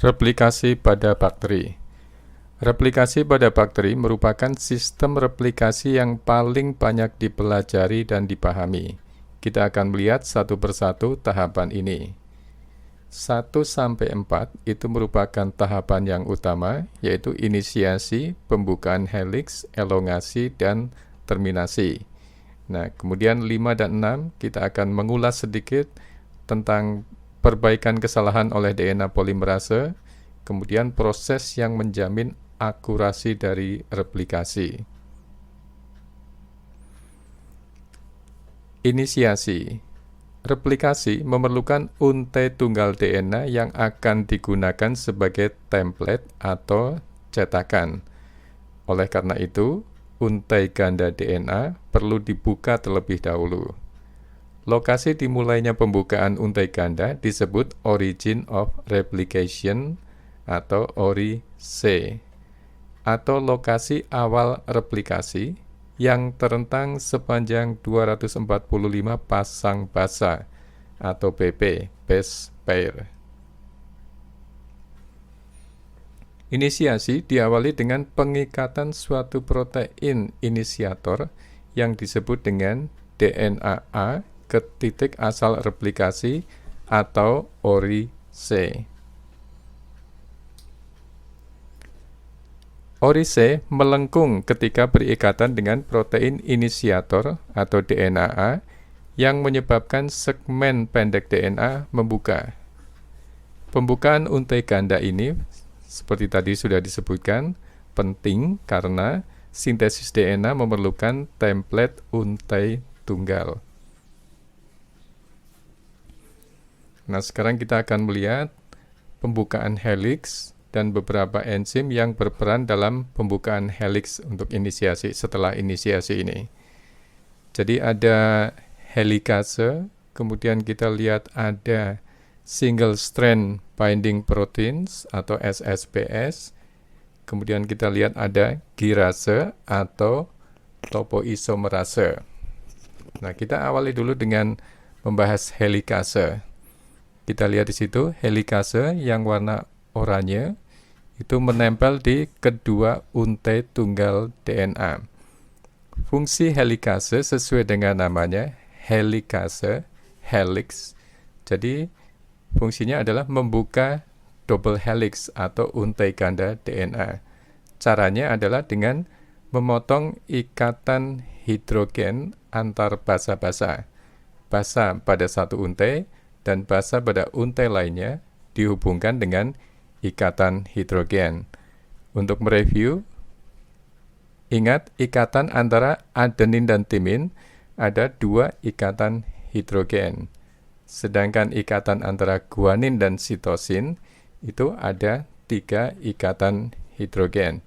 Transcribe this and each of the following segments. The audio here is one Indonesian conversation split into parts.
Replikasi pada bakteri. Replikasi pada bakteri merupakan sistem replikasi yang paling banyak dipelajari dan dipahami. Kita akan melihat satu persatu tahapan ini. 1-4 itu merupakan tahapan yang utama, yaitu inisiasi, pembukaan heliks, elongasi, dan terminasi. Nah, kemudian 5 dan 6 kita akan mengulas sedikit tentang perbaikan kesalahan oleh DNA polimerase, kemudian proses yang menjamin akurasi dari replikasi. Inisiasi. Replikasi memerlukan untai tunggal DNA yang akan digunakan sebagai template atau cetakan. Oleh karena itu, untai ganda DNA perlu dibuka terlebih dahulu. Lokasi dimulainya pembukaan untai ganda disebut origin of replication atau ORI-C, atau lokasi awal replikasi yang terentang sepanjang 245 pasang basa atau BP, base pair. Inisiasi diawali dengan pengikatan suatu protein inisiator yang disebut dengan DNA ke titik asal replikasi atau ORI-C. ORI-C melengkung ketika berikatan dengan protein inisiator atau DNA yang menyebabkan segmen pendek DNA membuka. Pembukaan untai ganda ini, seperti tadi sudah disebutkan, penting karena sintesis DNA memerlukan template untai tunggal. Nah, sekarang kita akan melihat pembukaan heliks dan beberapa enzim yang berperan dalam pembukaan heliks untuk inisiasi setelah inisiasi ini. Jadi ada helikase, kemudian kita lihat ada single strand binding proteins atau SSBS, kemudian kita lihat ada girase atau topoisomerase. Nah, kita awali dulu dengan membahas helikase. Kita lihat di situ helikase yang warna oranye itu menempel di kedua untai tunggal DNA. Fungsi helikase sesuai dengan namanya, helikase, helix. Jadi fungsinya adalah membuka double helix atau untai ganda DNA. Caranya adalah dengan memotong ikatan hidrogen antar basa-basa. Basa pada satu untai dan basa pada untai lainnya dihubungkan dengan ikatan hidrogen. Untuk mereview, ingat ikatan antara adenin dan timin ada 2 ikatan hidrogen. Sedangkan ikatan antara guanin dan sitosin itu ada 3 ikatan hidrogen.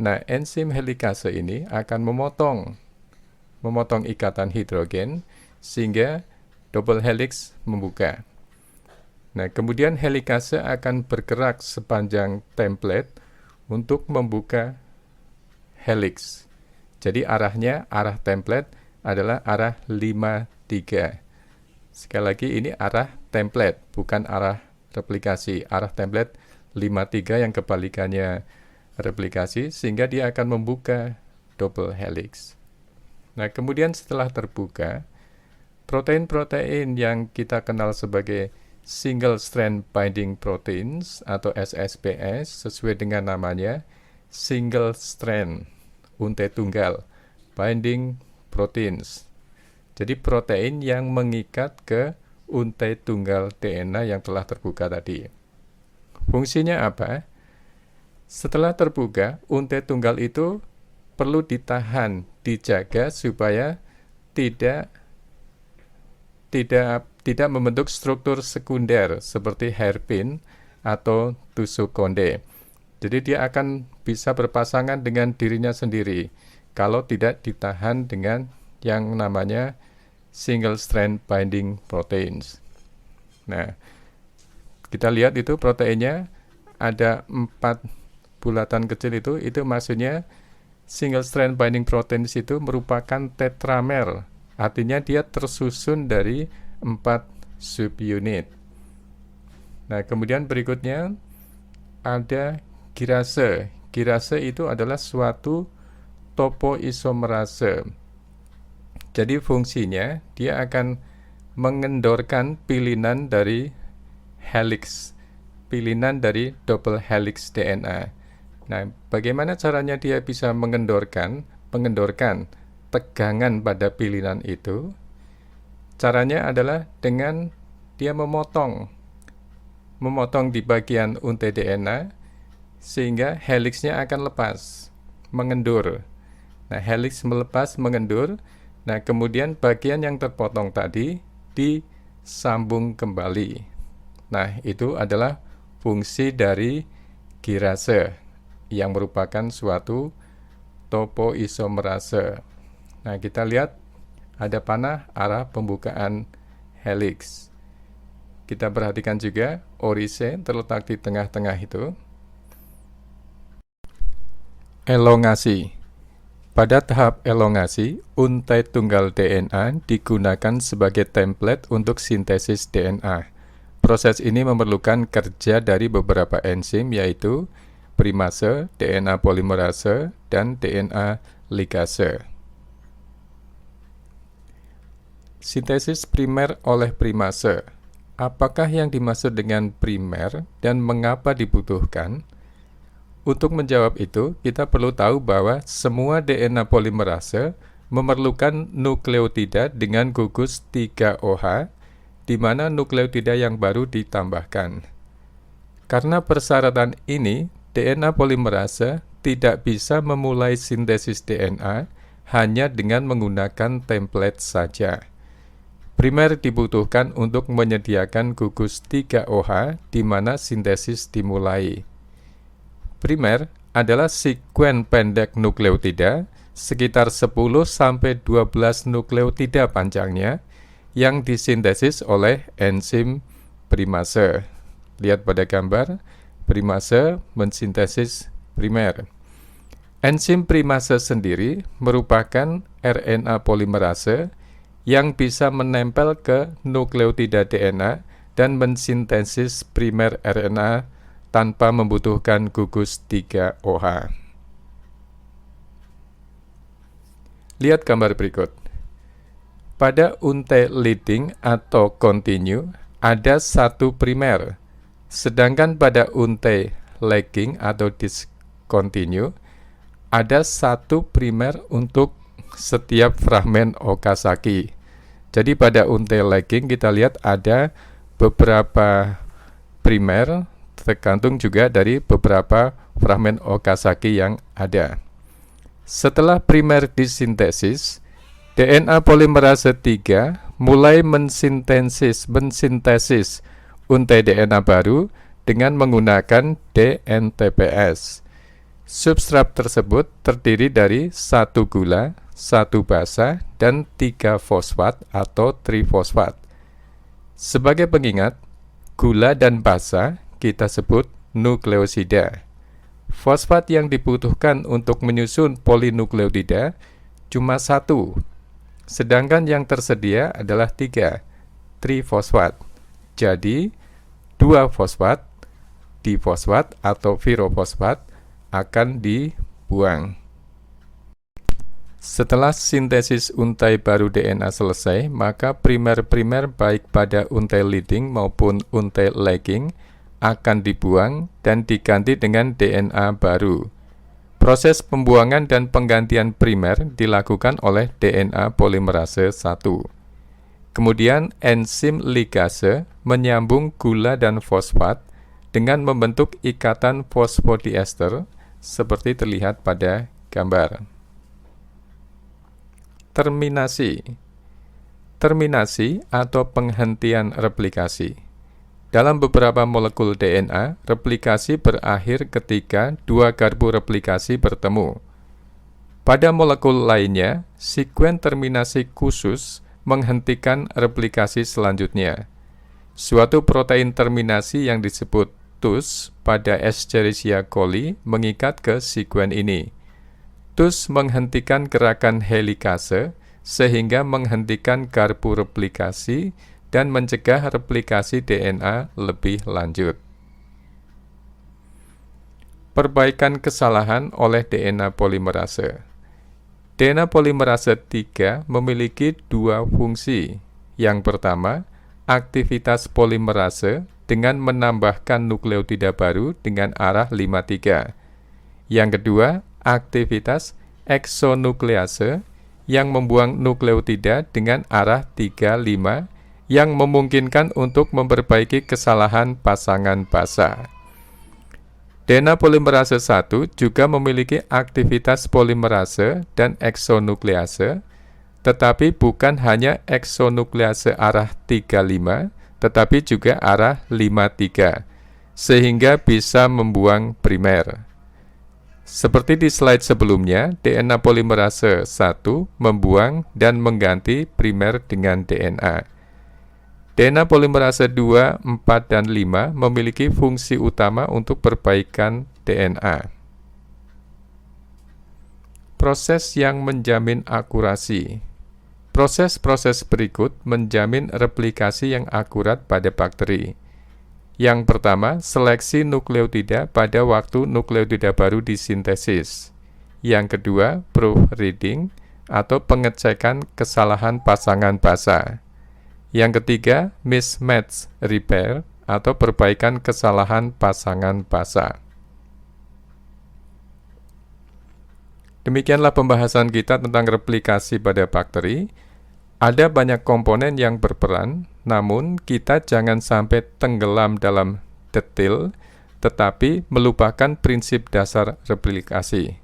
Nah, enzim helikase ini akan memotong ikatan hidrogen sehingga double helix membuka. Nah, kemudian helikase akan bergerak sepanjang template untuk membuka helix. Jadi arah template adalah arah 5-3. Sekali lagi ini arah template, bukan arah replikasi. Arah template 5-3 yang kebalikannya replikasi, sehingga dia akan membuka double helix. Nah, kemudian setelah terbuka, protein-protein yang kita kenal sebagai single strand binding proteins atau SSBS sesuai dengan namanya single strand untai tunggal binding proteins. Jadi protein yang mengikat ke untai tunggal DNA yang telah terbuka tadi. Fungsinya apa? Setelah terbuka, untai tunggal itu perlu ditahan, dijaga supaya tidak membentuk struktur sekunder seperti hairpin atau tusuk konde. Jadi dia akan bisa berpasangan dengan dirinya sendiri kalau tidak ditahan dengan yang namanya single strand binding proteins. Nah, kita lihat itu proteinnya ada 4 bulatan kecil itu maksudnya single strand binding proteins itu merupakan tetramer. Artinya dia tersusun dari 4 subunit. Nah, kemudian berikutnya ada kirase. Kirase itu adalah suatu topoisomerase. Jadi fungsinya dia akan mengendorkan pilihan dari helix, pilihan dari double helix DNA. Nah, bagaimana caranya dia bisa mengendorkan tegangan pada pilihan itu? Caranya adalah dengan dia memotong di bagian untai DNA sehingga helixnya akan lepas, mengendur. Nah, helix melepas, mengendur. Nah, kemudian bagian yang terpotong tadi disambung kembali. Nah, itu adalah fungsi dari kirase yang merupakan suatu topoisomerase. Nah, kita lihat ada panah arah pembukaan helix. Kita perhatikan juga orise terletak di tengah-tengah itu. Elongasi. Pada tahap elongasi, untai tunggal DNA digunakan sebagai template untuk sintesis DNA. Proses ini memerlukan kerja dari beberapa enzim, yaitu primase, DNA polimerase, dan DNA ligase. Sintesis primer oleh primase. Apakah yang dimaksud dengan primer dan mengapa dibutuhkan? Untuk menjawab itu, kita perlu tahu bahwa semua DNA polimerase memerlukan nukleotida dengan gugus 3OH, di mana nukleotida yang baru ditambahkan. Karena persyaratan ini, DNA polimerase tidak bisa memulai sintesis DNA hanya dengan menggunakan template saja. Primer dibutuhkan untuk menyediakan gugus 3OH di mana sintesis dimulai. Primer adalah sekuen pendek nukleotida sekitar 10-12 nukleotida panjangnya yang disintesis oleh enzim primase. Lihat pada gambar, primase mensintesis primer. Enzim primase sendiri merupakan RNA polimerase yang bisa menempel ke nukleotida DNA dan mensintesis primer RNA tanpa membutuhkan gugus 3OH. Lihat gambar berikut. Pada untai leading atau continue ada satu primer. Sedangkan pada untai lagging atau discontinue, ada satu primer untuk setiap fragmen Okazaki. Jadi pada untai lagging kita lihat ada beberapa primer, tergantung juga dari beberapa fragmen Okazaki yang ada. Setelah primer disintesis, DNA polimerase 3 mulai mensintesis untai DNA baru dengan menggunakan DNTPS. Substrat tersebut terdiri dari 1 gula, 1 basa, dan 3 fosfat atau trifosfat. Sebagai pengingat, gula dan basa kita sebut nukleosida. Fosfat yang dibutuhkan untuk menyusun polinukleotida cuma 1, sedangkan yang tersedia adalah 3, trifosfat. Jadi, 2 fosfat, difosfat atau pirofosfat akan dibuang. Setelah sintesis untai baru DNA selesai, maka primer-primer baik pada untai leading maupun untai lagging akan dibuang dan diganti dengan DNA baru. Proses pembuangan dan penggantian primer dilakukan oleh DNA polimerase 1. Kemudian enzim ligase menyambung gula dan fosfat dengan membentuk ikatan fosfodiester seperti terlihat pada gambar. Terminasi atau penghentian replikasi. Dalam beberapa molekul DNA, replikasi berakhir ketika 2 karboreplikasi bertemu. Pada molekul lainnya, sekuen terminasi khusus menghentikan replikasi selanjutnya. Suatu protein terminasi yang disebut TUS pada Escherichia coli mengikat ke sekuen ini. TUS menghentikan gerakan helikase sehingga menghentikan karboreplikasi dan mencegah replikasi DNA lebih lanjut. Perbaikan kesalahan oleh DNA polimerase. DNA polimerase 3 memiliki dua fungsi. Yang pertama, aktivitas polimerase dengan menambahkan nukleotida baru dengan arah 53. Yang kedua, aktivitas eksonuklease yang membuang nukleotida dengan arah 35 yang memungkinkan untuk memperbaiki kesalahan pasangan basa. DNA polimerase 1 juga memiliki aktivitas polimerase dan eksonuklease, tetapi bukan hanya eksonuklease arah 35, tetapi juga arah 53, sehingga bisa membuang primer. Seperti di slide sebelumnya, DNA polimerase 1 membuang dan mengganti primer dengan DNA. DNA polimerase 2, 4, dan 5 memiliki fungsi utama untuk perbaikan DNA. Proses yang menjamin akurasi. Proses-proses berikut menjamin replikasi yang akurat pada bakteri. Yang pertama, seleksi nukleotida pada waktu nukleotida baru disintesis. Yang kedua, proofreading atau pengecekan kesalahan pasangan basa. Yang ketiga, mismatch repair atau perbaikan kesalahan pasangan basa. Demikianlah pembahasan kita tentang replikasi pada bakteri. Ada banyak komponen yang berperan, namun kita jangan sampai tenggelam dalam detail, tetapi melupakan prinsip dasar replikasi.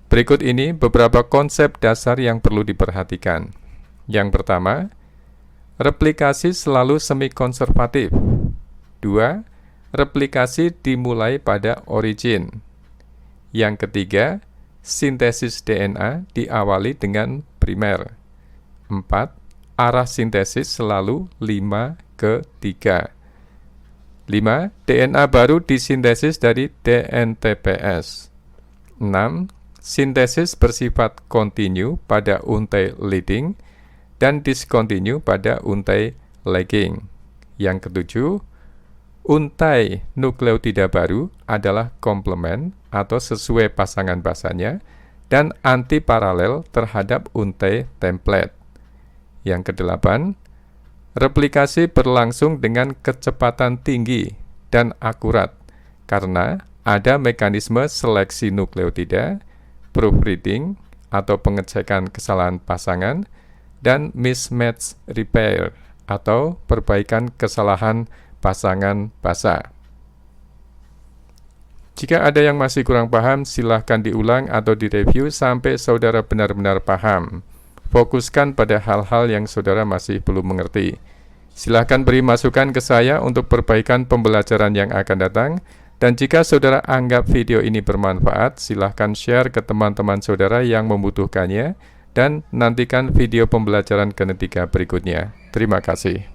Berikut ini beberapa konsep dasar yang perlu diperhatikan. Yang pertama, replikasi selalu semi-konservatif. 2. Replikasi dimulai pada origin. Yang ketiga, sintesis DNA diawali dengan primer. 4. Arah sintesis selalu 5 ke 3. 5. DNA baru disintesis dari DNTPS. 6. Sintesis bersifat kontinu pada untai leading dan discontinue pada untai lagging. Yang ketujuh, untai nukleotida baru adalah komplement atau sesuai pasangan basanya dan antiparalel terhadap untai template. Yang kedelapan, replikasi berlangsung dengan kecepatan tinggi dan akurat karena ada mekanisme seleksi nukleotida, proofreading atau pengecekan kesalahan pasangan, dan mismatch repair atau perbaikan kesalahan pasangan basa. Jika ada yang masih kurang paham, silahkan diulang atau direview sampai saudara benar-benar paham. Fokuskan pada hal-hal yang saudara masih belum mengerti. Silahkan beri masukan ke saya untuk perbaikan pembelajaran yang akan datang. Dan jika saudara anggap video ini bermanfaat, silahkan share ke teman-teman saudara yang membutuhkannya. Dan nantikan video pembelajaran ketiga berikutnya. Terima kasih.